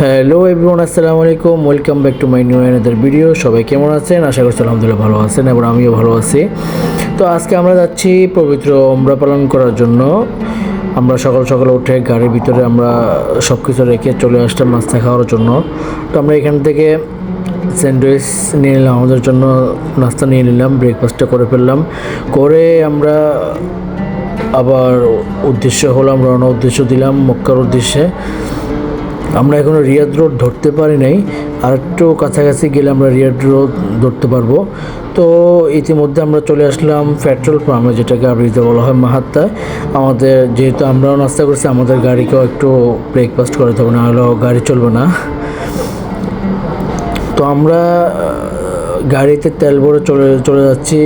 Hello everyone, আসসালামু আলাইকুম। Welcome back to my new another video. সবাই কেমন আছেন? আশা করছি আলহামদুলিল্লাহ ভালো আছেন এবং আমিও ভালো আছি। তো আজকে আমরা যাচ্ছি পবিত্র উমরা পালন করার জন্য। আমরা সকাল সকাল উঠে গাড়ির ভিতরে আমরা সব কিছু রেখে চলে আসলাম নাস্তা খাওয়ার জন্য। তো আমরা এখান থেকে স্যান্ডউইচ নিয়ে নিলাম, আমাদের জন্য নাস্তা নিয়ে নিলাম, ব্রেকফাস্টটা করে ফেললাম। করে আমরা আবার রওনা উদ্দেশ্য দিলাম মক্কার উদ্দেশ্যে। আমরা এখনও রিয়াদ রোড ধরতে পারি নাই, আর একটু কাছাকাছি গেলে আমরা রিয়াদ রোড ধরতে পারবো। তো ইতিমধ্যে আমরা চলে আসলাম পেট্রোল পাম্পে, যেটাকে আরবিতে বলা হয় মাহাত্তা। আমাদের যেহেতু আমরাও নাস্তা করছি, আমাদের গাড়িকেও একটু ব্রেকফাস্ট করতে হবে, না হলেও গাড়ি চলবে না। তো আমরা গাড়িতে তেল ভরে চলে যাচ্ছি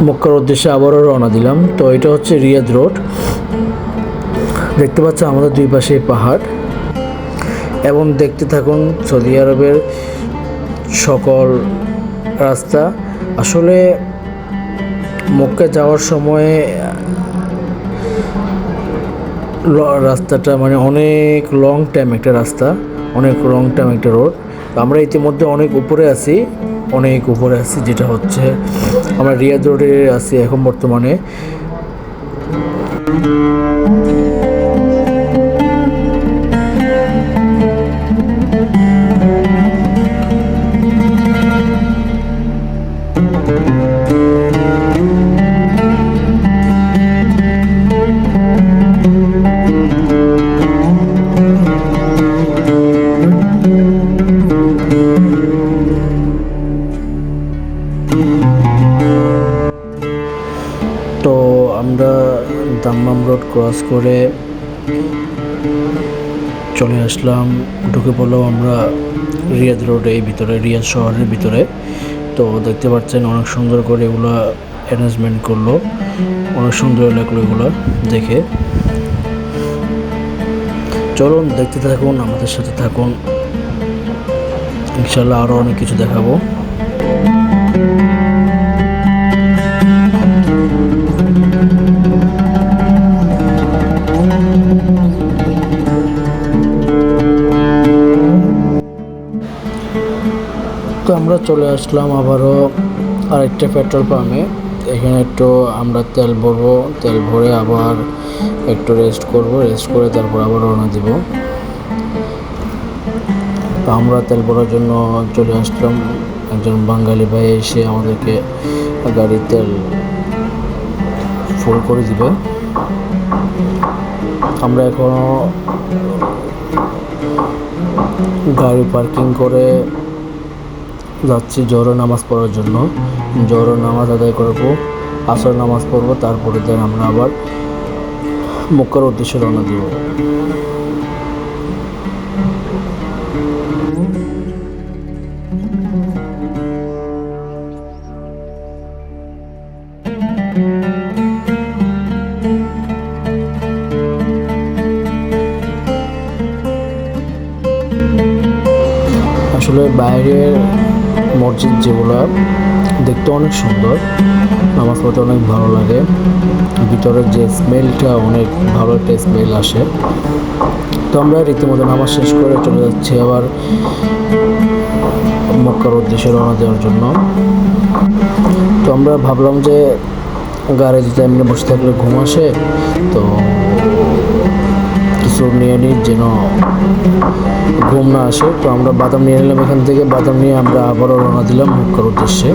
মক্কার উদ্দেশ্যে, আবারও রওনা দিলাম। তো এটা হচ্ছে রিয়াদ রোড, দেখতে পাচ্ছ আমাদের দুই পাশে পাহাড়। এবং দেখতে থাকুন সৌদি আরবের সকল রাস্তা। আসলে মক্কা যাওয়ার সময় রাস্তাটা মানে অনেক লং টাইম একটা রাস্তা, অনেক লং টাইম একটা রোড। আমরা ইতিমধ্যে অনেক উপরে আছি, যেটা হচ্ছে আমরা রিয়াদ রোডে আছি এখন বর্তমানে। তো আমরা দাম্মাম রোড ক্রস করে চলে আসলাম, ঢুকে পড়লাম আমরা রিয়াদ রোডে, রিয়াদ শহরের ভিতরে। তো দেখতে পাচ্ছেন অনেক সুন্দর করে এগুলো অ্যারেঞ্জমেন্ট করলো, অনেক সুন্দর লাগলো এগুলো দেখে। চলুন দেখতে থাকুন, আমাদের সাথে থাকুন, ইনশাল্লাহ আরও অনেক কিছু দেখাবো। তো আমরা চলে আসলাম আবারও আরেকটা পেট্রোল পাম্পে। এখানে একটু আমরা তেল ভরবো, তেল ভরে আবার একটু রেস্ট করে তারপর আবার রওনা দিব। তো আমরা তেল ভরার জন্য চলে আসলাম, একজন বাঙালি ভাই এসে আমাদেরকে গাড়ির তেল ফুল করে দিবে। আমরা এখনও গাড়ি পার্কিং করে যাচ্ছি জোহরের নামাজ পড়ার জন্য। জোহরের নামাজ আদায় করবো, আসর নামাজ পড়বো, তারপরে দেন আমরা আবার মক্কার উদ্দেশ্যে রওনা দিব। আসলে বাইরের মসজিদ যেগুলো দেখতে অনেক সুন্দর, নামাজ পড়তে অনেক ভালো লাগে। ভিতরের যে স্মেলটা অনেক ভালো একটা স্মেল আসে। তো আমরা রীতিমতো নামাজ শেষ করে চলে যাচ্ছি আবার মক্কার উদ্দেশ্যে রওনা দেওয়ার জন্য। তো আমরা ভাবলাম যে গাড়িতে এমনি বসে থাকলে ঘুম আসে, তো কিছু নিয়ে নিই যেন ঘুম না আসে। তো আমরা বাদাম নিয়ে নিলাম, এখান থেকে বাদাম নিয়ে আমরা আবারও রওনা দিলাম মক্কার উদ্দেশ্যে।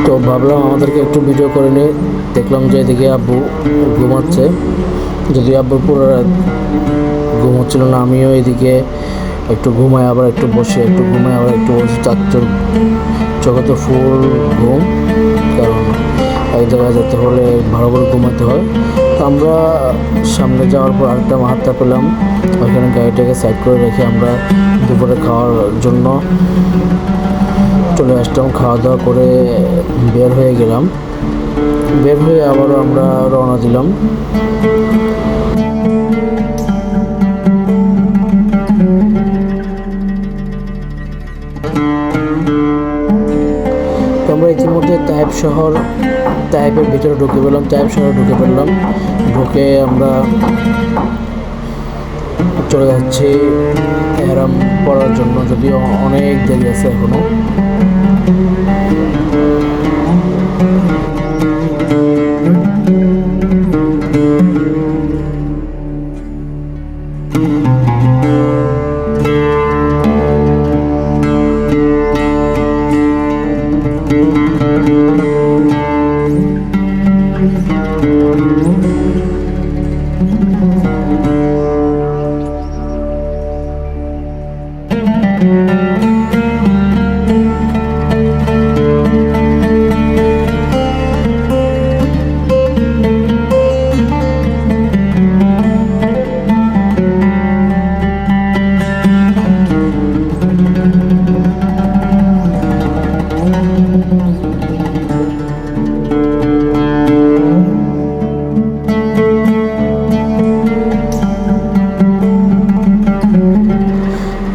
তো ভাবলাম আমাদেরকে একটু ভিডিও করে নিই। দেখলাম যে এদিকে আব্বু ঘুমাচ্ছে, যদি আব্বুর পুরো রাত ঘুম হচ্ছিল না। আমিও এদিকে একটু ঘুমাই আবার একটু বসে, চারটোর চোখে তো ফুল ঘুম, কারণ এক জায়গায় যেতে হলে ভালো করে ঘুমাতে হয়। তো আমরা সামনে যাওয়ার পর আরেকটা মাহাত্তা পেলাম, ওইখানে গাড়িটাকে সাইড করে রেখে আমরা দুপুরে খাওয়ার জন্য চলে আসলাম। খাওয়া দাওয়া করে বের হয়ে আবারও আমরা রওনা দিলাম। আমরা ইতিমধ্যে তাইপের ভিতরে ঢুকে পেলাম, তাইপ শহরে ঢুকে পড়লাম। ঢুকে আমরা চলে যাচ্ছি এহরাম পড়ার জন্য, যদিও অনেক দেরি আছে এখনো।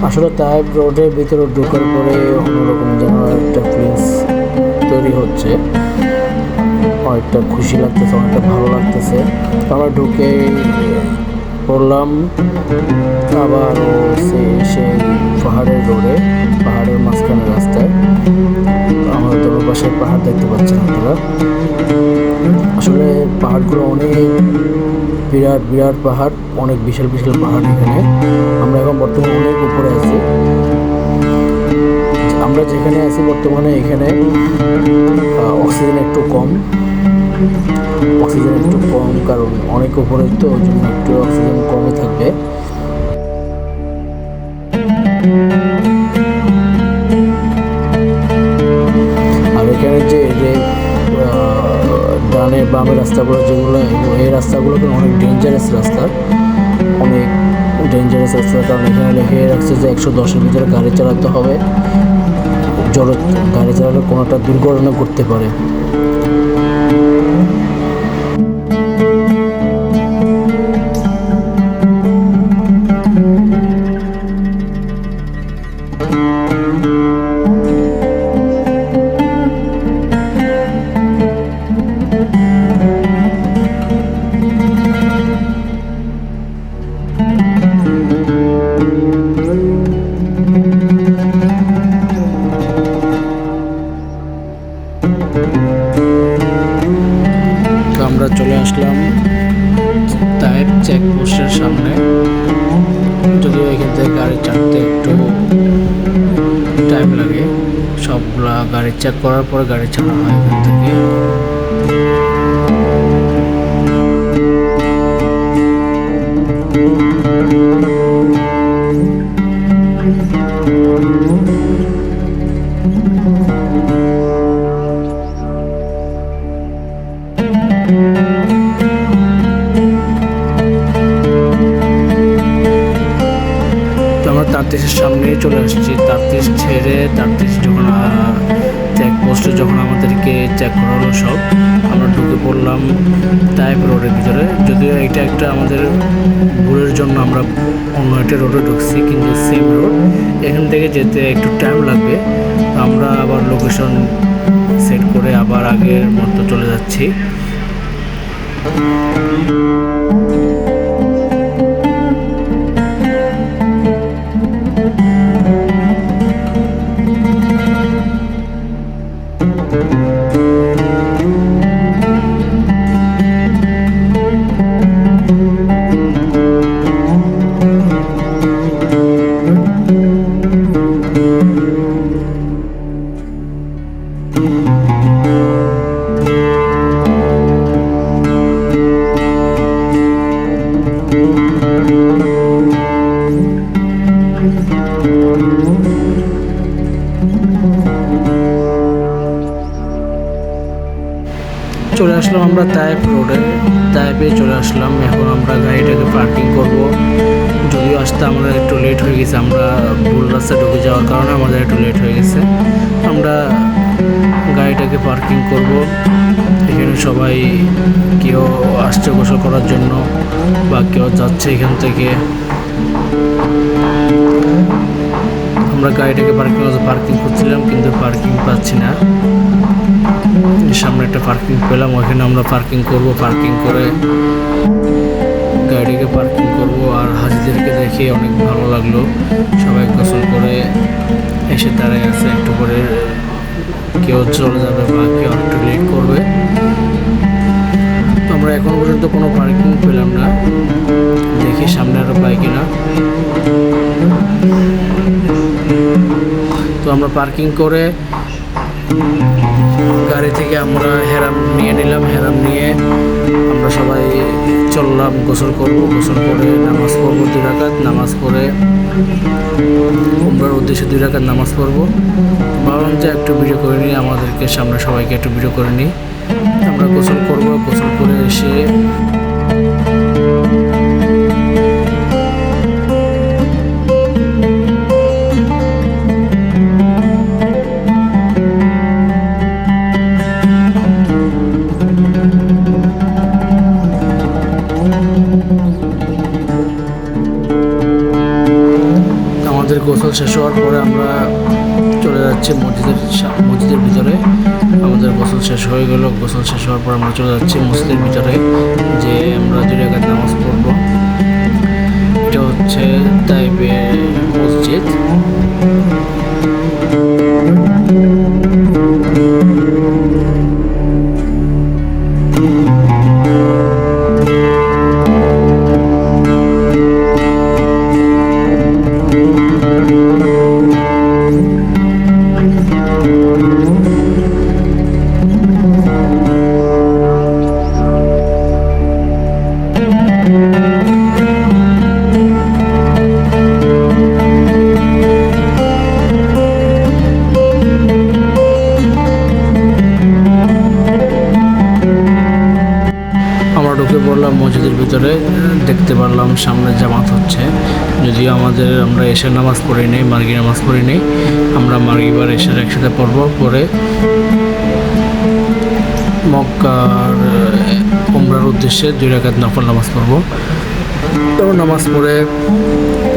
আসলে তাইপ রোডের ভিতরে ঢোকার পরে অন্যরকম যেন একটা ফিলিংস তৈরি হচ্ছে, অনেকটা খুশি লাগতেছে, অনেকটা ভালো লাগতেছে। আমরা ঢুকে পড়লাম আবার সেই পাহাড়ের রোডে, পাহাড়ের মাঝখানে রাস্তায়। আমাদের দোনো পাশে পাহাড় দেখতে পাচ্ছেন আপনারা। আসলে পাহাড়গুলো অনেক বিরাট বিরাট পাহাড়, অনেক বিশাল বিশাল পাহাড় এখানে। আমরা এখন বর্তমানে অনেক উপরে আছি। আমরা যেখানে আছি বর্তমানে এখানে অক্সিজেন একটু কম, কারণ অনেক উপরে, তো ওই জন্য একটু অক্সিজেন কমই থাকবে। আর এখানে যে ডানে বামে রাস্তাগুলো যেগুলো, এই রাস্তাগুলো অনেক ডেঞ্জারাস রাস্তা, কারণ এখানে লিখে রাখছে যে 110-এর ভিতরে গাড়ি চালাতে হবে, গাড়ি চালালে কোনো একটা দুর্ঘটনা ঘটতে পারে। আমরা চলে আসলাম তাইপ চেকপোস্টের সামনে। যদিও এখান থেকে গাড়ি চাপতে একটু টাইম লাগে, সবগুলা গাড়ি চেক করার পরে গাড়ি ছাড়া হয় এখান থেকে। তারতিসের সামনে চলে আসছি। তারতিস ছেড়ে, তারতিস যখন চেকপোস্টে যখন আমাদেরকে চেক করা হলো সব, আমরা ঢুকে পড়লাম তাইপ রোডের ভিতরে। যদিও এটা একটা আমাদের ভুলের জন্য আমরা অন্য একটা রোডে ঢুকছি, কিন্তু সেম রোড, এখান থেকে যেতে একটু টাইম লাগবে। আমরা আবার লোকেশন সেট করে আবার আগের মতো চলে যাচ্ছি। চলে আসলাম আমরা তাইপ রোডে, তাইপে চলে আসলাম। এখন আমরা গাড়িটাকে পার্কিং করব। যদিও আসতে আমাদের একটু লেট হয়ে গেছে, আমরা ভুল রাস্তায় ঢুকে যাওয়ার কারণে আমাদের একটু লেট হয়ে গেছে। আমরা গাড়িটাকে পার্কিং করব। এখানে সবাই কেউ আসছে গোসল করার জন্য বা কেউ যাচ্ছে এখান থেকে। আমরা গাড়িটাকে পার্কিং করছিলাম, কিন্তু পার্কিং পাচ্ছি না। একটা পার্কিং পেলাম, ওইখানে আমরা পার্কিং করব, পার্কিং করে গাড়িকে পার্কিং করব। আর হাজিদেরকে দেখে অনেক ভালো লাগলো, সবাই গোসল করে এসে দাঁড়ায় আছে, একটু করে কেউ চলে যাবে বা কেউ একটু লেট করবে। তো আমরা এখন পর্যন্ত কোনো পার্কিং পেলাম না, দেখি সামনে আরও পাই কিনা। তো আমরা পার্কিং করে গাড়ি থেকে আমরা হেরাম নিয়ে নিলাম, হেরাম নিয়ে আমরা সবাই চললাম, গোসল করব, গোসল করে নামাজ পড়বো 2 রাকাত, নামাজ পড়ে উমরার উদ্দেশ্যে 2 রাকাত নামাজ পড়বো। ভাবলাম যে একটু ভিডিও করে নিই, আমাদেরকে সামনে সবাইকে একটু ভিডিও করে নিই। আমরা গোসল করব, গোসল করে এসে আমাদের গোসল শেষ হওয়ার পরে আমরা চলে যাচ্ছি মসজিদের ভিতরে। আমাদের গোসল শেষ হয়ে গেল, গোসল শেষ হওয়ার পর আমরা চলে যাচ্ছি মসজিদের ভিতরে, যে আমরা 2 রাকাত নামাজ পড়ব। এটা হচ্ছে তাইবের মসজিদ। ঢুকে পড়লাম মসজিদের ভিতরে, দেখতে পারলাম সামনে জামাত হচ্ছে। যদিও আমরা এশার নামাজ পড়ি নেই, মাগরিব নামাজ পড়ি নেই, আমরা মাগরিব আর এশার একসাথে পড়ব। পরে মক্কার উমরার উদ্দেশ্যে 2 রাকাত নফল নামাজ পড়ব। তো নামাজ পড়ে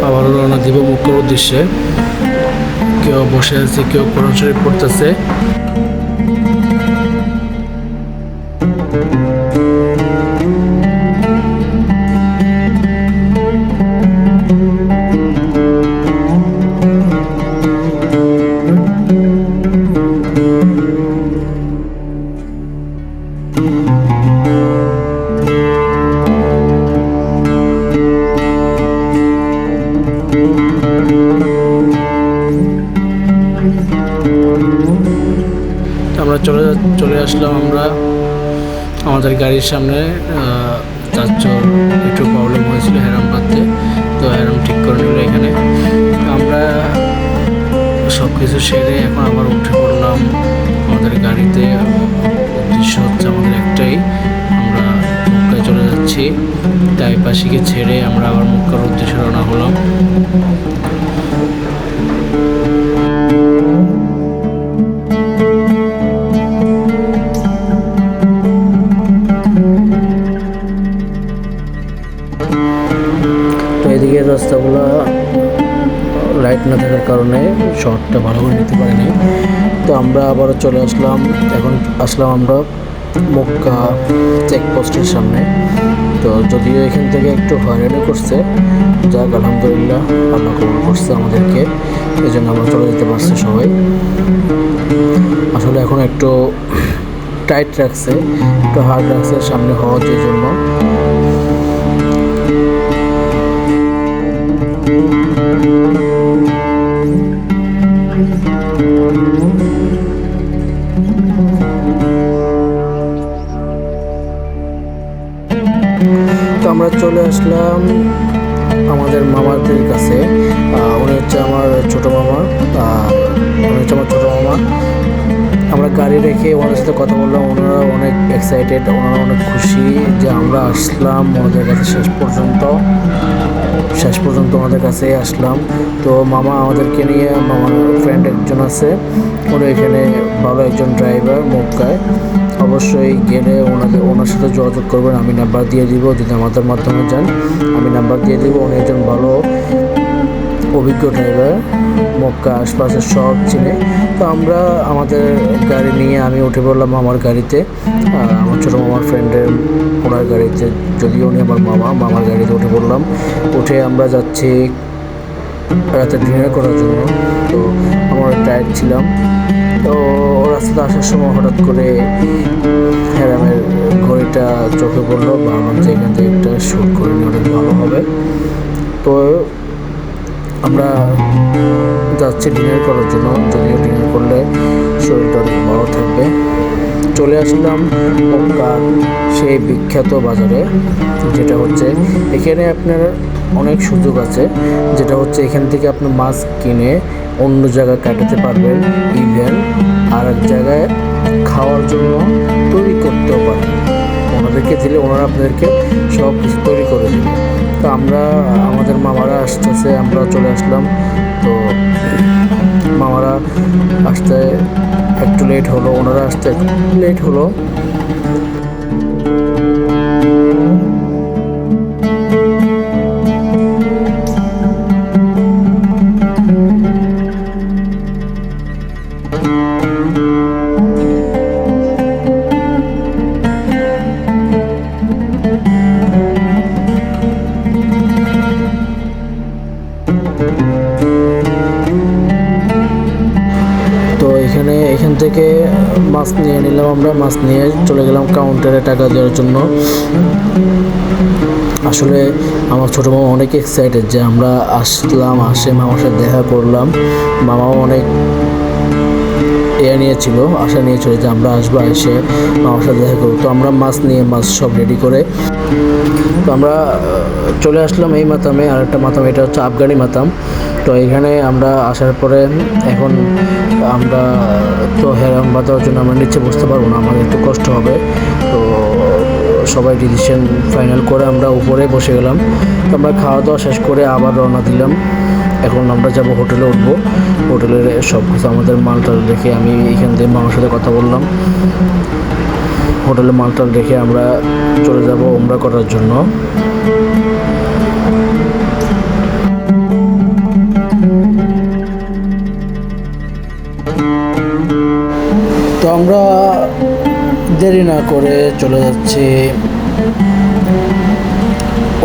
আবার রওনা দিব মক্কার উদ্দেশ্যে। কেউ বসে আছে, কেউ কোরআন শরীফ পড়তেছে। আমরা চলে আসলাম। আমরা আমাদের গাড়ির সামনে চারচর একটু প্রবলেম হয়েছিল হেরাম বাঁধতে, তো হেরাম ঠিক করে নিল এখানে। আমরা সব কিছু সেরে এখন আবার উঠে পড়লাম আমাদের গাড়িতে। উদ্দেশ্য হচ্ছে আমাদের একটাই, আমরা মক্কায় চলে যাচ্ছি। তাই পাশিকে ছেড়ে আমরা আবার মক্কার উদ্দেশ্যে রওনা হলাম। তো এদিকের রাস্তাগুলো লাইট না থাকার কারণে শর্টটা ভালো করে নিতে পারিনি। তো আমরা আবারও চলে আসলাম। এখন আসলাম আমরা মক্কা চেকপোস্টের সামনে। তো যদিও এখান থেকে একটু হয়রানি করছে, যাক আলহামদুলিল্লাহ আল্লাহ কবুল করছে আমাদেরকে, এই জন্য আমরা চলে যেতে পারছি সবাই। আসলে এখন একটু টাইট রাখছে, একটু হার্ড রাখছে সামনে হওয়ার জন্য। তো আমরা চলে আসলাম আমাদের মামাদের কাছে। উনি হচ্ছে আমার ছোটো মামা, আমরা গাড়ি রেখে ওনাদের সাথে কথা বললাম। ওনারা অনেক এক্সাইটেড, ওনারা অনেক খুশি যে আমরা আসলাম ওনাদের কাছে। শেষ পর্যন্ত ওনাদের কাছে আসলাম। তো মামা আমাদেরকে নিয়ে, মামার ফ্রেন্ড একজন আছে, উনি এখানে ভালো একজন ড্রাইভার মক্কায়। অবশ্যই গেলে ওনার সাথে যোগাযোগ করবেন, আমি নাম্বার দিয়ে দিব। যদি আমাদের মাধ্যমে যান আমি নাম্বার দিয়ে দিব। উনি একজন ভালো অভিজ্ঞ ড্রাইভার। মক্কা আশপাশের সব চিনে। তো আমরা আমাদের গাড়ি নিয়ে আমি উঠে পড়লাম আমার গাড়িতে, আমার ছোটো মামার ফ্রেন্ডের ওনার গাড়িতে, যদিও উনি আমার মামার গাড়িতে উঠে পড়লাম। উঠে আমরা যাচ্ছি রাতে ডিনার করার জন্য। তো আমরা টায়ার্ড ছিলাম। তো রাস্তাতে আসার সময় হঠাৎ করে হ্যারামের ঘড়িটা চোখে পড়লো, ভাবলাম যে এখান থেকে একটা শ্যুট করে নিয়ে অনেক ভালো হবে। তো আমরা যাচ্ছি ডিনার করার জন্য, যদিও ডিনার করলে শরীরটা অনেক ভালো থাকবে। চলে আসলাম মক্কার সেই বিখ্যাত বাজারে, যেটা হচ্ছে এখানে আপনার অনেক সুযোগ আছে। যেটা হচ্ছে এখান থেকে আপনি মাছ কিনে অন্য জায়গায় কাটাতে পারবেন, ইভেন আর এক জায়গায় খাওয়ার জন্য তৈরি করতেও পারবেন। ওনাদেরকে দিলে ওনারা আপনাদেরকে সব কিছু তৈরি করে দেবে। তো আমরা আমাদের মামারা আসতেছে, আমরা চলে আসলাম। তো মামারা আসতে একটু লেট হলো, ওনারা আসতে লেট হলো। এখান থেকে মাছ নিয়ে নিলাম, আমরা মাছ নিয়ে চলে গেলাম কাউন্টারে টাকা দেওয়ার জন্য। আসলে আমার ছোটো মামা অনেক এক্সাইটেড যে আমরা আসলাম, আসে মামার সাথে দেখা করলাম। মামাও অনেক নিয়েছিল, আশা নিয়েছিল যে আমরা আসবো, এসে মামার সাথে দেখা করবো। তো আমরা মাছ সব রেডি করে তো আমরা চলে আসলাম এই মাতামে। আর একটা মাতাম, এটা হচ্ছে আফগানি মাতাম। তো এখানে আমরা আসার পরে এখন আমরা তো হেরাম বাঁধার জন্য আমরা নিচে বসতে পারবো না, আমাদের একটু কষ্ট হবে। তো সবাই ডিসিশন ফাইনাল করে আমরা উপরে বসে গেলাম। তো আমরা খাওয়া দাওয়া শেষ করে আবার রওনা দিলাম। এখন আমরা যাব হোটেলে, উঠবো। হোটেলের সব কিছু আমাদের মালটাল রেখে আমি এখান থেকে মামার সাথে কথা বললাম। হোটেলে মালটাল রেখে আমরা চলে যাব উমরা করার জন্য। তো আমরা দেরি না করে চলে যাচ্ছি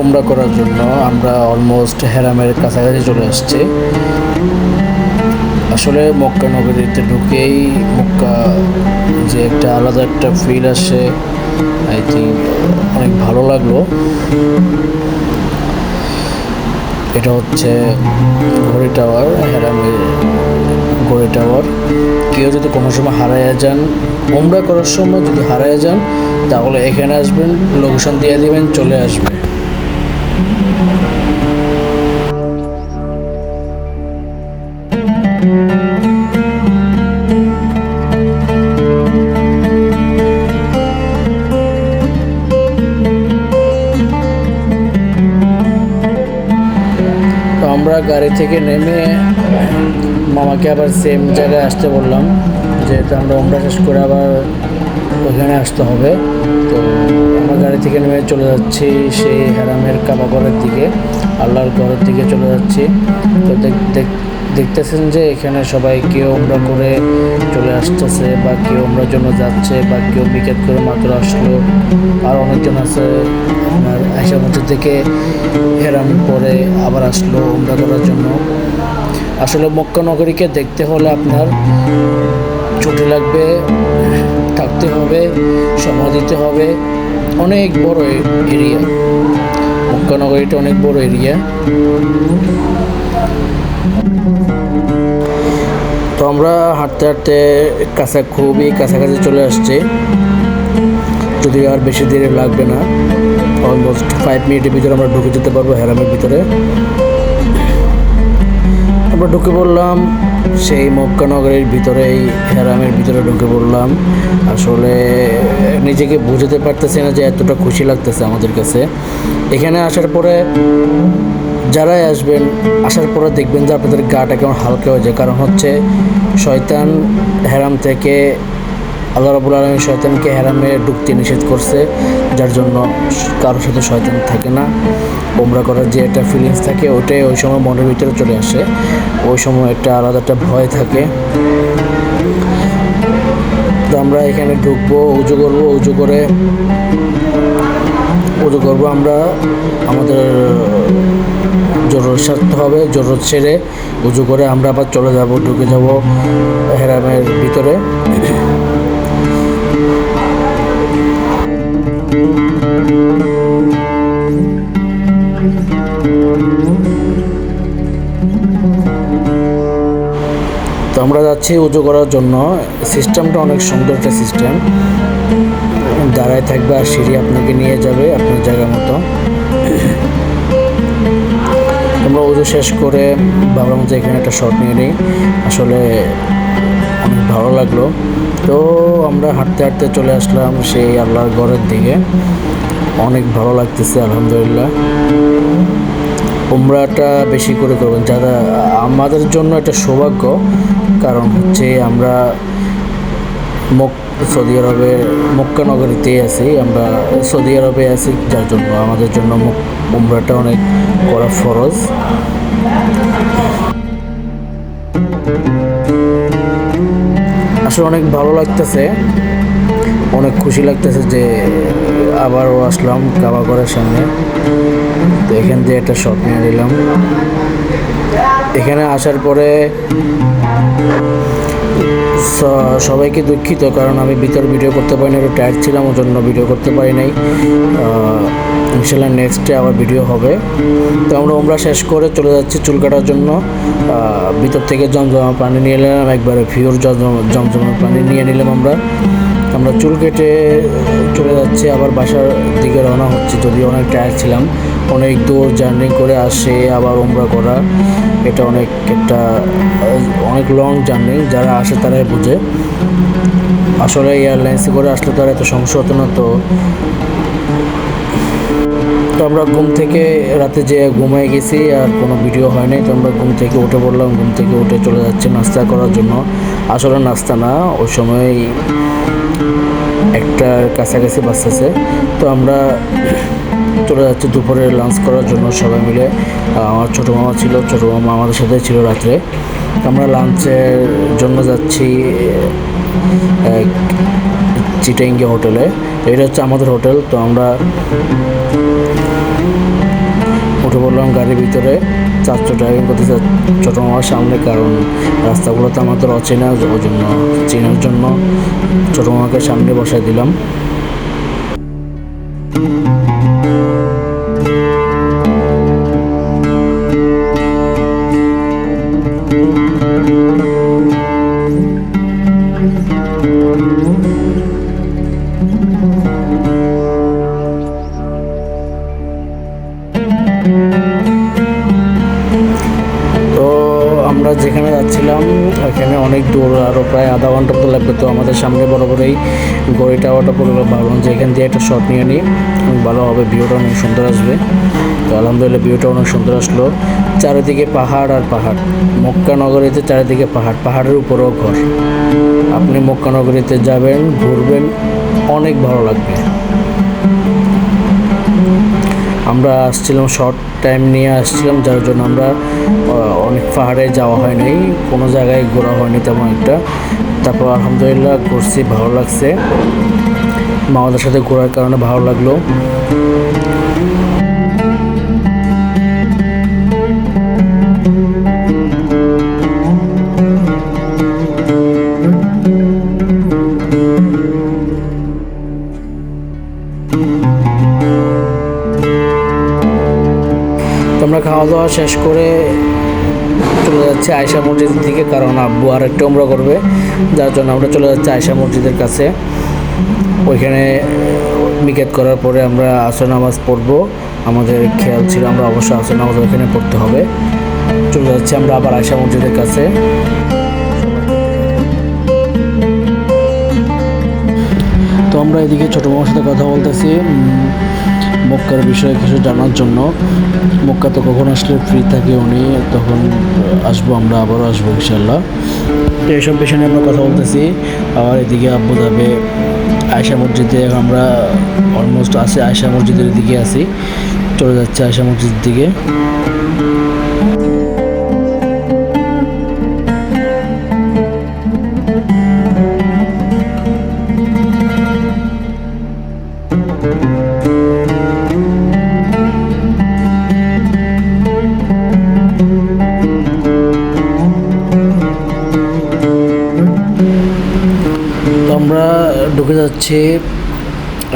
উমরা করার জন্য। আমরা অলমোস্ট হেরামের কাছাকাছি চলে আসছি। আসলে মক্কা নগরীতে ঢুকেই মক্কা যে একটা আলাদা একটা ফিল আসে, আই থিঙ্ক অনেক ভালো লাগলো। এটা হচ্ছে ঘড়ি টাওয়ার, হেরামের ঘড়ি টাওয়ার। কেউ যদি কোনো সময় হারাইয়া যান, উমরা করার সময় যদি হারাইয়া যান, তাহলে এখানে আসবেন, লোকেশন দিয়ে দেবেন, চলে আসবে। আমরা গাড়ি থেকে নেমে মামাকে আবার সেম জায়গায় আসতে বললাম, যেহেতু আমরা উমরা শেষ করে আবার ওখানে আসতে হবে। তো আমরা গাড়ি থেকে নেমে চলে যাচ্ছি সেই হেরামের কাবা ঘরের দিকে, আল্লাহর ঘরের দিকে চলে যাচ্ছি। তো দেখতেছেন যে এখানে সবাই কেউ উমরা করে চলে আসতেছে, বা কেউ উমরার জন্য যাচ্ছে, বা কেউ বিকেট করে মাত্র আসলো। আর অনেকজন আছে আপনার আয়েশা মসজিদ থেকে হেরাম পরে আবার আসলো উমরা করার জন্য। আসলে মক্কা নগরীকে দেখতে হলে আপনার ছুটি লাগবে, থাকতে হবে, সময় দিতে হবে। অনেক বড় এরিয়া, মক্কা নগরীটা অনেক বড় এরিয়া। তো আমরা হাঁটতে হাঁটতে খুবই কাছাকাছি চলে আসছি, যদিও আর বেশি দেরি লাগবে না। অলমোস্ট 5 মিনিটের ভিতরে আমরা ঢুকে যেতে পারবো হেরামের ভিতরে। আমরা ঢুকে পড়লাম সেই মক্কা নগরীর ভিতরেই, হেরামের ভিতরে ঢুকে পড়লাম। আসলে নিজেকে বুঝতে পারতেছি না যে এতটা খুশি লাগতেছে আমাদের কাছে। এখানে আসার পরে যারাই আসবেন, আসার পরে দেখবেন যে আপনাদের গাটা কেমন হালকা হয়ে যায়। কারণ হচ্ছে শয়তান হেরাম থেকে আল্লাহ রাব্বুল আলামিন শয়তানকে হেরামে ঢুকতে নিষেধ করছে, যার জন্য কারোর সাথে শয়তান থাকে না। উমরা করার যে একটা ফিলিংস থাকে ওইটাই ওই সময় মনের ভিতরে চলে আসে, ওই সময় একটা আলাদা একটা ভয় থাকে। তো আমরা এখানে ঢুকবো, উজু করবো আমরা, আমাদের জরুরত সারতে হবে, জরুরত সেরে উজু করে আমরা আবার ঢুকে যাব হেরামের ভিতরে। তো আমরা যাচ্ছি উজু করার জন্য। সিস্টেমটা অনেক সুন্দর একটা সিস্টেম, দাঁড়ায় থাকবে আর সিঁড়ি আপনাকে নিয়ে যাবে আপনার জায়গা মতো। আমরা উজু শেষ করে ভাবলাম যে এখানে একটা শট নিয়ে নিই, আসলে অনেক ভালো লাগলো। তো আমরা হাঁটতে হাঁটতে চলে আসলাম সেই আল্লাহর ঘরের দিকে। অনেক ভালো লাগতেছে আলহামদুলিল্লাহ। উমরাটা বেশি করে করবেন, যারা আমাদের জন্য একটা সৌভাগ্য, কারণ হচ্ছে আমরা সৌদি আরবে মক্কা নগরীতেই আছি, আমরা সৌদি আরবে আছি, যার জন্য আমাদের জন্য উমরাটা অনেক করা ফরজ। আসলে অনেক ভালো লাগতেছে, অনেক খুশি লাগতেছে যে আবারও আসলাম কাবা ঘরের সামনে। তো এখান থেকে একটা শট নিয়ে নিলাম। এখানে আসার পরে সবাইকে দুঃখিত, কারণ আমি ভিডিও করতে পারিনি, একটু টায়ার্ড ছিলাম, ওর জন্য ভিডিও করতে পারি নাই। ইনশাল্লাহ নেক্সটে আবার ভিডিও হবে। তো আমরা উমরা শেষ করে চলে যাচ্ছি চুল কাটার জন্য। ভিতর থেকে জমজমা পানি নিয়ে নিলাম, একবারে পিওর জমজমা পানি নিয়ে নিলাম আমরা চুল কেটে চলে যাচ্ছি, আবার বাসার দিকে রওনা হচ্ছি। যদিও অনেক টায়ার্ড ছিলাম, অনেক দূর জার্নি করে আসে আবার উমরা করা, এটা অনেক লং জার্নি, যারা আসে তারাই বুঝে। আসলে এয়ারলাইন্সে করে আসলে তো আর এত সমস্যা হতো না। তো আমরা ঘুম থেকে রাতে যে ঘুমায় গেছি আর কোনো ভিডিও হয় নাই। তো আমরা ঘুম থেকে উঠে পড়লাম, ঘুম থেকে উঠে চলে যাচ্ছি নাস্তা করার জন্য। আসলে নাস্তা না, ওই সময় একটার কাছাকাছি বাজতেছে। তো আমরা চলে যাচ্ছি দুপুরে লাঞ্চ করার জন্য সবাই মিলে। আমার ছোটো মামা ছিল, ছোটো মামা আমাদের সাথে ছিল রাত্রে। আমরা লাঞ্চের জন্য যাচ্ছি চিটাঙ্গি হোটেলে, এটা হচ্ছে আমাদের হোটেল। তো আমরা উঠে পড়লাম গাড়ির ভিতরে, চারশো ড্রাইভিং করতেছে ছোটো মামার সামনে, কারণ রাস্তাগুলো তো আমাদের অচেনা, ওই জন্য চেনার জন্য ছোটো মামাকে সামনে বসাই দিলাম। আমরা যেখানে যাচ্ছিলাম ওখানে অনেক দূর, আরও প্রায় আধা ঘন্টা মতো লাগবে। তো আমাদের সামনে বরাবরই গড়ি টাওয়ারটা পড়লো, ভাবলাম যে এখান দিয়ে একটা শট নিয়ে নিই, ভালো হবে, ভিউটা অনেক সুন্দর আসবে। তো আলহামদুলিল্লাহ ভিউটা অনেক সুন্দর আসলো, চারিদিকে পাহাড় আর পাহাড়। মক্কা নগরীতে চারিদিকে পাহাড়, পাহাড়ের উপরেও ঘর। আপনি মক্কা নগরীতে যাবেন, ঘুরবেন, অনেক ভালো লাগবে। আমরা আসছিলাম শর্ট টাইম নিয়ে আসছিলাম, যার জন্য আমরা অনেক পাহাড়ে যাওয়া হয় নাই, কোনো জায়গায় ঘোরা হয়নি তেমন একটা। তারপর আলহামদুলিল্লাহ ঘুরছি, ভালো লাগছে, মামাদের সাথে ঘোরার কারণে ভালো লাগলো। আমরা খাওয়া দাওয়া শেষ করে চলে যাচ্ছি আয়েশা মসজিদের দিকে, কারণ আব্বু আর একটা উমরা করবে, যার জন্য আমরা চলে যাচ্ছি আয়েশা মসজিদের কাছে। ওইখানে মিকাত করার পরে আমরা আসর নামাজ পড়বো। আমাদের খেয়াল ছিল আমরা অবশ্যই আসর নামাজ ওইখানে পড়তে হবে। চলে যাচ্ছি আমরা আবার আয়েশা মসজিদের কাছে। তো আমরা এদিকে ছোটো মামার সাথে কথা বলতেছি মক্কার বিষয়ে কিছু জানার জন্য। মক্কা তো কখন আসলে ফ্রি থাকে উনি, তখন আসবো, আমরা আবারও আসবো ইনশাল্লাহ। তো এইসব বিষয় নিয়ে আমরা কথা বলতেছি। আবার এদিকে আব্বু যাবে আয়েশা মসজিদে। এখন আমরা অলমোস্ট আয়েশা মসজিদের দিকে আছি, চলে যাচ্ছে আয়েশা মসজিদের দিকে। আমরা ঢুকে যাচ্ছি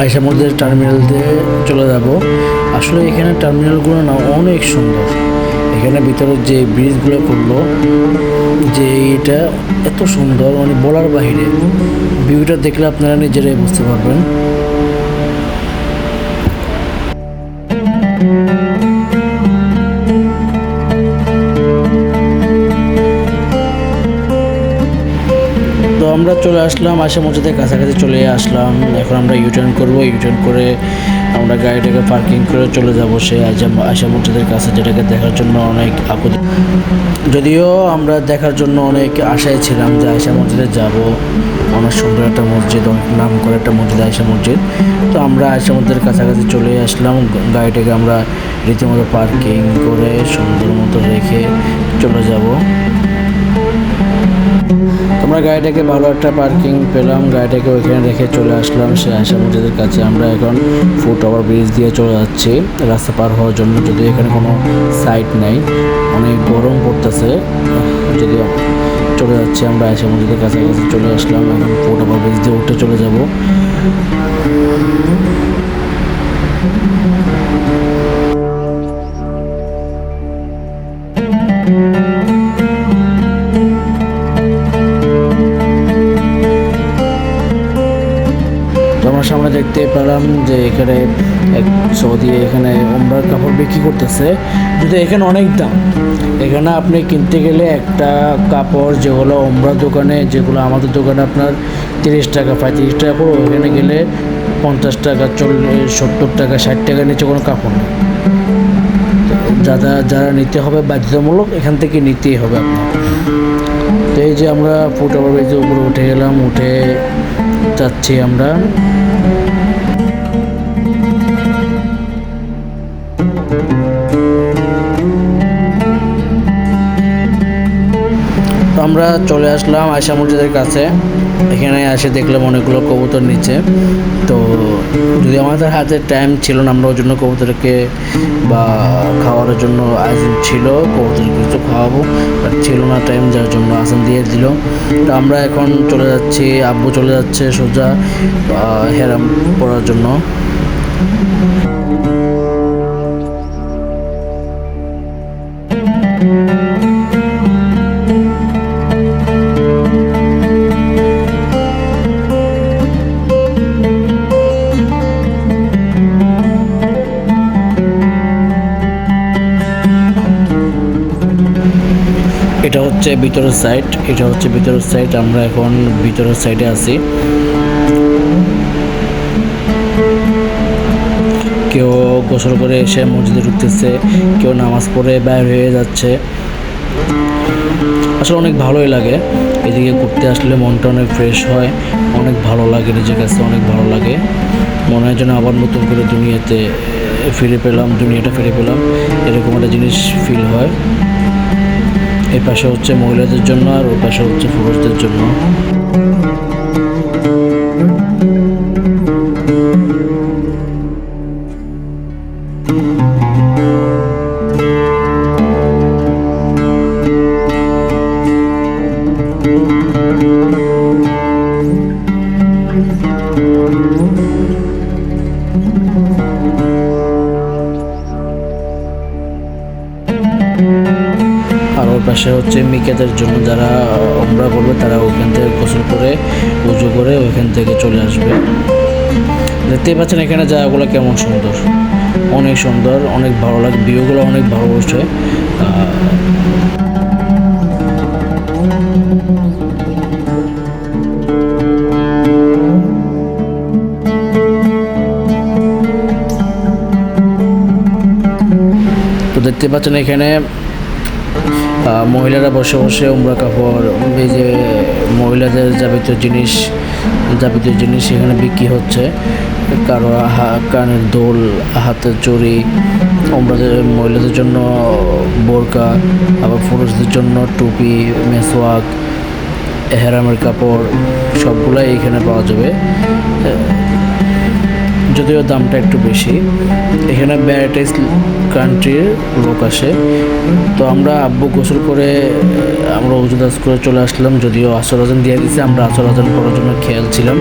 আয়েশা মসজিদের টার্মিনাল দিয়ে চলে যাব। আসলে এখানে টার্মিনালগুলো না অনেক সুন্দর। এখানে ভিতরে যে ব্রিজগুলো করলো, যে এটা এত সুন্দর, মানে বলার বাহিরে। ভিউটা দেখলে আপনারা নিজেরাই বুঝতে পারবেন। তো আমরা চলে আসলাম আয়েশা মসজিদের কাছাকাছি চলে আসলাম। এখন আমরা ইউটার্ন করবো। ইউটার্ন করে আমরা গাড়িটাকে পার্কিং করে চলে যাব সেই আয়েশা মসজিদের কাছে, যেটাকে দেখার জন্য অনেক আপত্তি। যদিও আমরা দেখার জন্য অনেক আশায় ছিলাম যে আয়েশা মসজিদে যাব, অনেক সুন্দর একটা মসজিদ, অনেক নাম করে একটা মসজিদ আয়েশা মসজিদ। তো আমরা আয়েশা মসজিদের কাছাকাছি চলে আসলাম। গাড়িটাকে আমরা রীতিমতো পার্কিং করে সুন্দর মতো রেখে চলে যাব। আমরা গাড়িটাকে ভালো একটা পার্কিং পেলাম, গাড়িটাকে ওইখানে রেখে চলে আসলাম সে আয়েশা মসজিদের কাছে। আমরা এখন ফুট ওভার ব্রিজ দিয়ে চলে যাচ্ছি রাস্তা পার হওয়ার জন্য, যদিও এখানে কোনো সাইট নাই, অনেক গরম পড়তেছে। যদিও চলে যাচ্ছি আমরা আয়েশা মসজিদের কাছাকাছি চলে আসলাম। এখন ফুট ওভার ব্রিজ দিয়ে উঠে চলে যাব। আমার সামনে দেখতে পেলাম যে এখানে এক সৌদি এখানে উমরার কাপড় বিক্রি করতেছে। যদি এখানে অনেক দাম, এখানে আপনি কিনতে গেলে একটা কাপড় যেগুলো উমরার দোকানে, যেগুলো আমাদের দোকানে আপনার 30 টাকা 35 টাকা করে, ওইখানে গেলে 50 টাকা 70 টাকা 60 টাকার নিচে কোনো কাপড় নেই। যারা নিতে হবে বাধ্যতামূলক এখান থেকে নিতেই হবে আপনার। তো এই যে আমরা ফুট ওভার ব্রিজের উপরে উঠে গেলাম, উঠে যাচ্ছি আমরা। তো আমরা চলে আসলাম আয়েশা মসজিদের কাছে। এখানে এসে দেখলাম অনেকগুলো কবুতর নিচে। তো যদি আমাদের হাতে টাইম ছিল না, আমরা ওই জন্য কবুতরকে বা খাওয়ার জন্য আয়োজন ছিল, কবুতরকে কিছু খাওয়াবো, বাট ছিল না টাইম, যার জন্য আসান দিয়ে দিল। তো আমরা এখন চলে যাচ্ছি, আব্বু চলে যাচ্ছে সোজা হেরাম পড়ার জন্য। এটা হচ্ছে ভিতরের সাইড, আমরা এখন ভিতরের সাইডে আছি। কেউ গোসল করে এসে মসজিদে ঢুকতেছে, কেউ নামাজ পড়ে বাইর হয়ে যাচ্ছে। আসলে অনেক ভালোই লাগে, এদিকে ঘুরতে আসলে মনটা অনেক ফ্রেশ হয়, অনেক ভালো লাগে, নিজের কাছে অনেক ভালো লাগে। মনে হয় যেন আবার নতুন করে দুনিয়াটা ফিরে পেলাম, এরকম একটা জিনিস ফিল হয়। এই পাশে হচ্ছে মহিলাদের জন্য, আর ওই পাশে হচ্ছে পুরুষদের জন্য। আর ওর পাশে হচ্ছে মিকাদের জন্য, যারা উমরা করবে তারা ওইখান থেকে গোসল করে উজু করে ওইখান থেকে চলে আসবে। দেখতেই পাচ্ছেন এখানে জায়গাগুলো কেমন সুন্দর, অনেক সুন্দর, অনেক ভালো লাগে, ভিউগুলো অনেক ভালো বসে। তো দেখতে পাচ্ছেন এখানে মহিলারা বসে বসে উমরা কাপড়, এই যে মহিলাদের যাবতীয় জিনিস এখানে বিক্রি হচ্ছে। কারো কানের দুল, হাতের চুড়ি, মহিলাদের জন্য বোরকা, আবার পুরুষদের জন্য টুপি, মেসওয়াক, হেরামের কাপড় সবগুলাই এখানে পাওয়া যাবে। যদিও দামটা একটু বেশি। এখানে ভ্যারাইটিস কান্ট্রির লোক আসে। তো আমরা আব্বু গোসল করে আমরা উজুদাস করে চলে আসলাম, যদিও আসর আজান দিয়ে দিয়েছে, আমরা আসর আজান করার জন্য খেয়াল ছিলাম।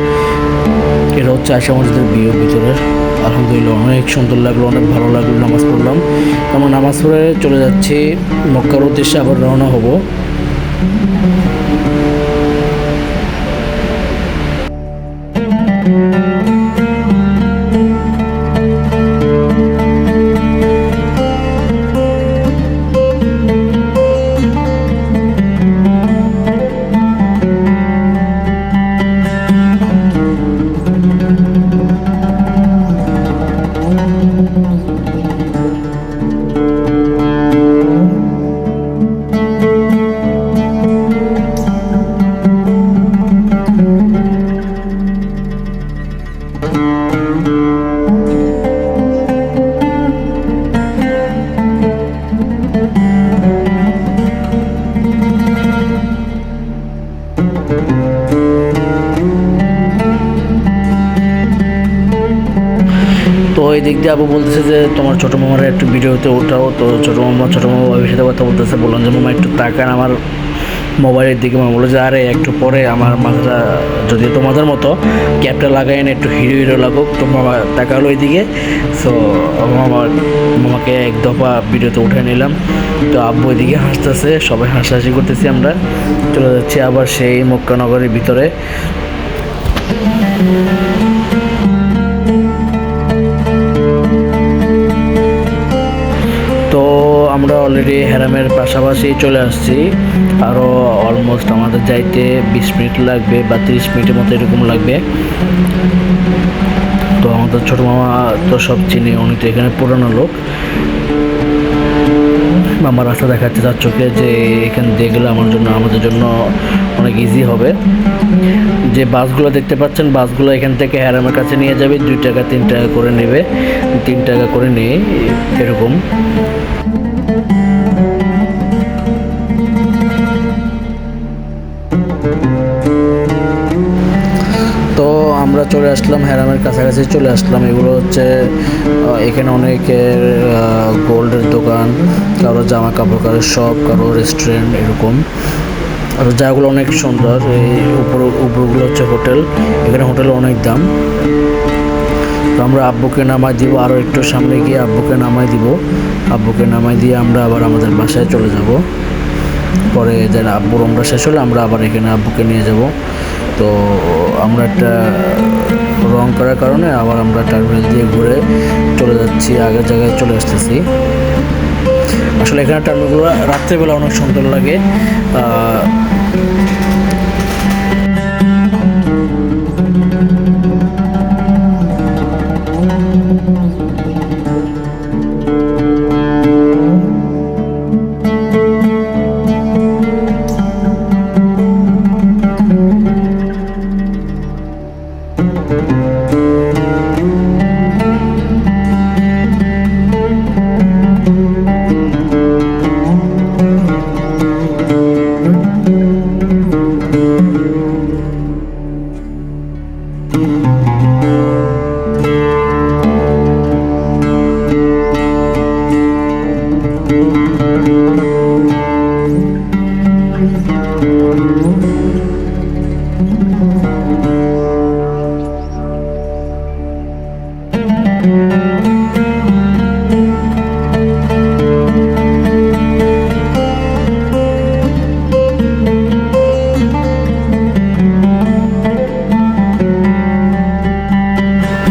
এটা হচ্ছে আয়শা মসজিদের ভিউর ভিতরে। আলহামদুলিল্লাহ অনেক সুন্দর লাগলো, অনেক ভালো লাগলো। নামাজ পড়লাম, আমরা নামাজ পড়ে চলে যাচ্ছি মক্কার উদ্দেশ্যে, আবার রওনা হব। তো এই দিক দিয়ে আবু বলতেছে যে তোমার ছোটো মামার একটু ভিডিওতে ওঠাও। তো ছোটো মামা ভাবির সাথে কথা বলতেছে, বললাম যে মামা একটু তাকান আমার মোবাইলের দিকে। মামা বলে যে আরে একটু পরে আমার মাথাটা যদি তোমাদের মতো ক্যাপটা লাগাই না, একটু হিরো হিরো লাগুক। তো মামা তাকালো ওই দিকে। সো মামাকে এক দফা ভিডিওতে উঠে নিলাম। তো আব্বু ওইদিকে হাসতেছে, সবাই হাসাহাসি করতেছি। আমরা চলে যাচ্ছি আবার সেই মক্কা নগরীর ভিতরে। তো আমরা অলরেডি হেরামের পাশাপাশি চলে আসছি। আরও অলমোস্ট আমাদের যাইতে 20 মিনিট লাগবে বা 30 মিনিটের মতো এরকম লাগবে। তো আমাদের ছোটো মামা তো সব চিনি, উনি তো এখানে পুরানো লোক। আমার রাস্তা দেখাচ্ছে তার চোখে যে এখান দিয়ে গেলে আমাদের জন্য অনেক ইজি হবে। যে বাসগুলো দেখতে পাচ্ছেন, বাসগুলো এখান থেকে হেরামের কাছে নিয়ে যাবে, 2 টাকা 3 টাকা করে নেবে, 3 টাকা করে নেই এরকম। তো আমরা চলে আসলাম হেরামের কাছাকাছি চলে আসলাম। এগুলো হচ্ছে এখানে অনেকের গোল্ডের দোকান, কারো জামা কাপড়ের শপ, কারো রেস্টুরেন্ট এরকম। আর জায়গাগুলো অনেক সুন্দর। এই উপরগুলো হচ্ছে হোটেল, এখানে হোটেলে অনেক দাম। তো আমরা আব্বুকে নামাই দিব, আরও একটু সামনে গিয়ে আব্বুকে নামাই দিয়ে আমরা আবার আমাদের বাসায় চলে যাব। পরে যেন আব্বুর আমরা শেষ হলে আমরা আবার এখানে আব্বুকে নিয়ে যাব। তো আমরা একটা রং করার কারণে আবার আমরা টার্মিনাল দিয়ে ঘুরে চলে যাচ্ছি, আগের জায়গায় চলে আসতেছি। আসলে এখানে টার্মিনালগুলো রাত্রেবেলা অনেক সুন্দর লাগে।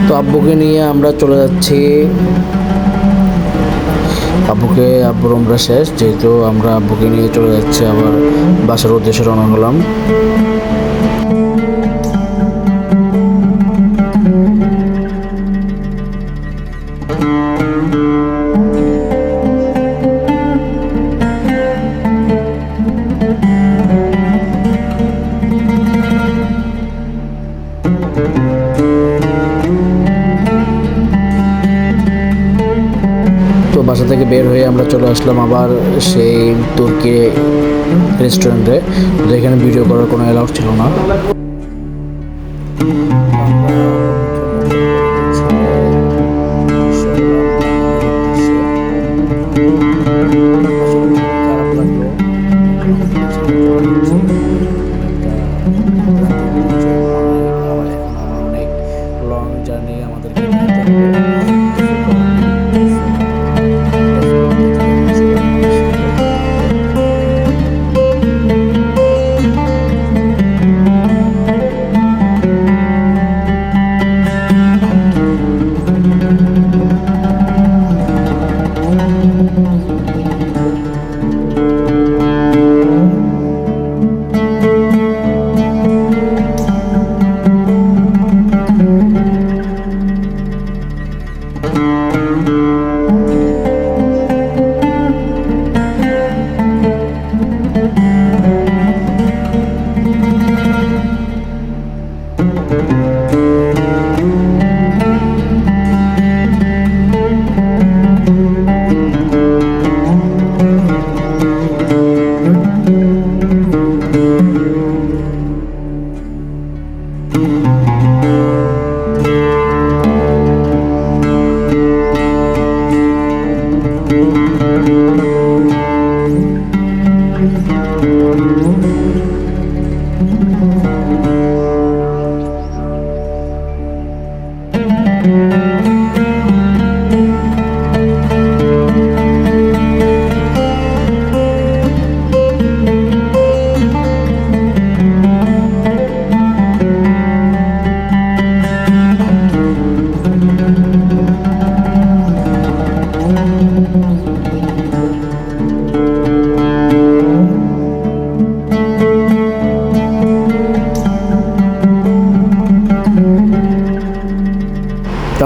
তো আব্বুকে নিয়ে আমরা চলে যাচ্ছি। আব্বুর আমরা শেষ, যেহেতু আমরা আব্বুকে নিয়ে চলে যাচ্ছি আবার বাসার উদ্দেশ্যে রওনা হলাম। তো বাসা থেকে বের হয়ে আমরা চলে আসলাম আবার সেই তুর্কি রেস্টুরেন্টে। তো এখানে ভিডিও করার কোনো অ্যালাউড ছিল না। অনেক লং জার্নি আমাদেরকে যেতে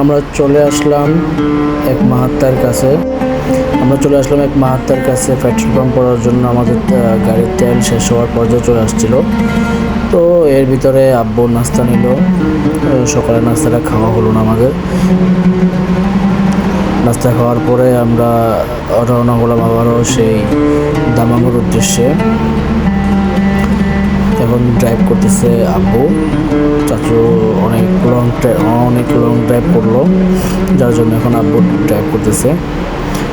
আমরা চলে আসলাম এক মাহাত্মার কাছে। পেট্রোল পাম্প করার জন্য। আমাদের গাড়ির তেল শেষ হওয়ার পর্যায়ে চলে আসছিল। তো এর ভিতরে আব্বু নাস্তা নিল। সকালে নাস্তাটা খাওয়া হলো না আমাদের। নাস্তা খাওয়ার পরে আমরা রওনা হলাম আবারও সেই দামামের উদ্দেশ্যে। এখন ড্রাইভ করতেছে আব্বু। চাচু অনেক লং ড্রাইভ করলো, যার জন্য এখন আব্বু ড্রাইভ করতেছে।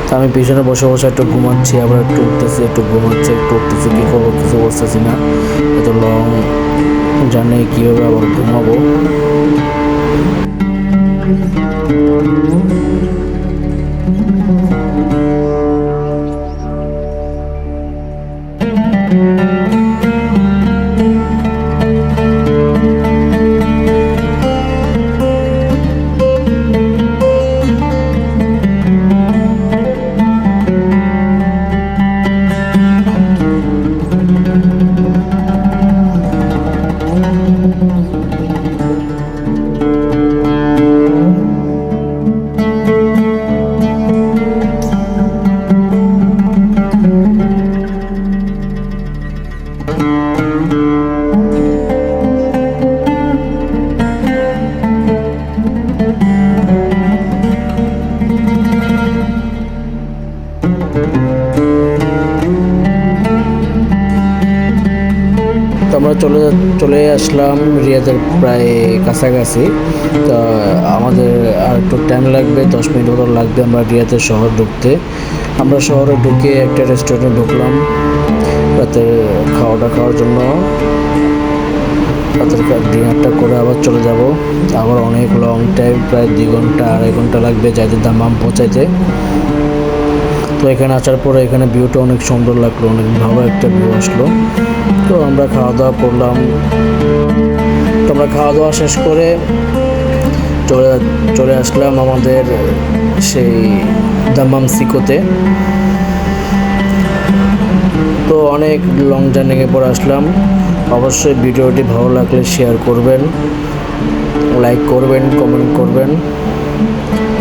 তো আমি পিছনে বসে বসে একটু ঘুমাচ্ছি, আবার একটু উঠতেছি, একটু ঘুমাচ্ছি, একটু উঠতেছি। কী করবো কিছু বুঝতেছি না। এত লং জার্নি কীভাবে আবার ঘুমাবো। আমরা চলে আসলাম রিয়াদের প্রায় কাছাকাছি। তো আমাদের আর একটু টাইম লাগবে, 10 মিনিট মতো লাগবে আমরা রিয়াদের শহর ঢুকতে। আমরা শহরে ঢুকে একটা রেস্টুরেন্টে ঢুকলাম রাতের খাওয়াটা খাওয়ার জন্য। রাতের ডিনারটা করে আবার চলে যাব। আবার অনেক লং টাইম, প্রায় 2 ঘন্টা 2.5 ঘন্টা লাগবে যাইতে দাম্মাম পৌঁছাইতে। তো এখানে আসার পরে এখানে ভিউটা অনেক সুন্দর লাগলো, অনেক ভালো একটা ভিউ আসলো। তো আমরা খাওয়া দাওয়া করলাম। তো আমরা খাওয়া দাওয়া শেষ করে চলে আসলাম আমাদের সেই দাম্মাম সিকোতে। তো অনেক লং জার্নিকে পরে আসলাম। অবশ্যই ভিডিওটি ভালো লাগলে শেয়ার করবেন, লাইক করবেন, কমেন্ট করবেন।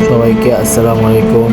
সবাইকে আসসালামু আলাইকুম।